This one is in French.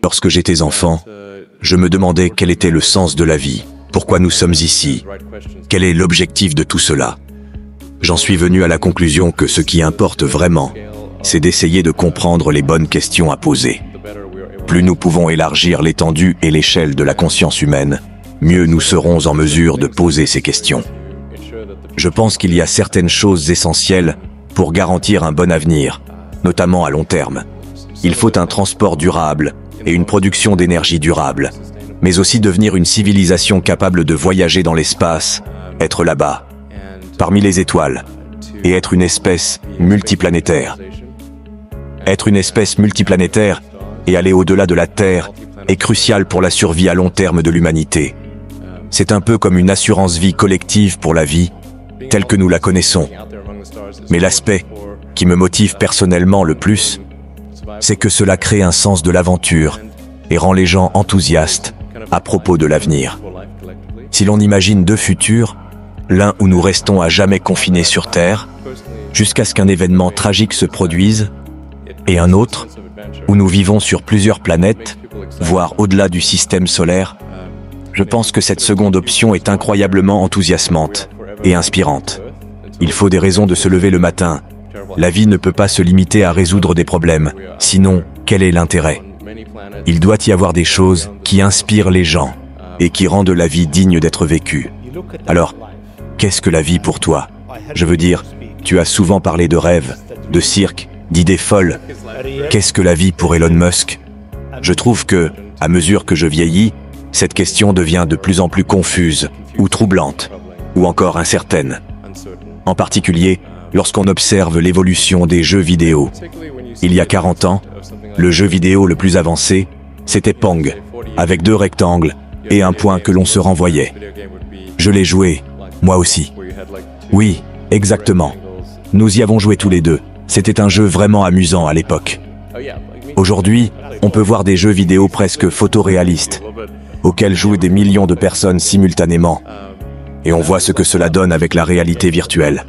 Lorsque j'étais enfant, je me demandais quel était le sens de la vie, pourquoi nous sommes ici, quel est l'objectif de tout cela. J'en suis venu à la conclusion que ce qui importe vraiment, c'est d'essayer de comprendre les bonnes questions à poser. Plus nous pouvons élargir l'étendue et l'échelle de la conscience humaine, mieux nous serons en mesure de poser ces questions. Je pense qu'il y a certaines choses essentielles pour garantir un bon avenir, notamment à long terme. Il faut un transport durable et une production d'énergie durable, mais aussi devenir une civilisation capable de voyager dans l'espace, être là-bas, parmi les étoiles, et être une espèce multiplanétaire. Être une espèce multiplanétaire et aller au-delà de la Terre est crucial pour la survie à long terme de l'humanité. C'est un peu comme une assurance-vie collective pour la vie, telle que nous la connaissons. Mais l'aspect qui me motive personnellement le plus, c'est que cela crée un sens de l'aventure et rend les gens enthousiastes à propos de l'avenir. Si l'on imagine deux futurs, l'un où nous restons à jamais confinés sur Terre, jusqu'à ce qu'un événement tragique se produise, et un autre où nous vivons sur plusieurs planètes, voire au-delà du système solaire, je pense que cette seconde option est incroyablement enthousiasmante et inspirante. Il faut des raisons de se lever le matin. La vie ne peut pas se limiter à résoudre des problèmes, sinon, quel est l'intérêt? Il doit y avoir des choses qui inspirent les gens et qui rendent la vie digne d'être vécue. Alors, qu'est-ce que la vie pour toi? Je veux dire, tu as souvent parlé de rêves, de cirque, d'idées folles. Qu'est-ce que la vie pour Elon Musk? Je trouve que, à mesure que je vieillis, cette question devient de plus en plus confuse, ou troublante, ou encore incertaine. En particulier, lorsqu'on observe l'évolution des jeux vidéo. Il y a 40 ans, le jeu vidéo le plus avancé, c'était Pong, avec 2 rectangles et un point que l'on se renvoyait. Je l'ai joué, moi aussi. Oui, exactement. Nous y avons joué tous les deux. C'était un jeu vraiment amusant à l'époque. Aujourd'hui, on peut voir des jeux vidéo presque photoréalistes, auxquels jouent des millions de personnes simultanément. Et on voit ce que cela donne avec la réalité virtuelle.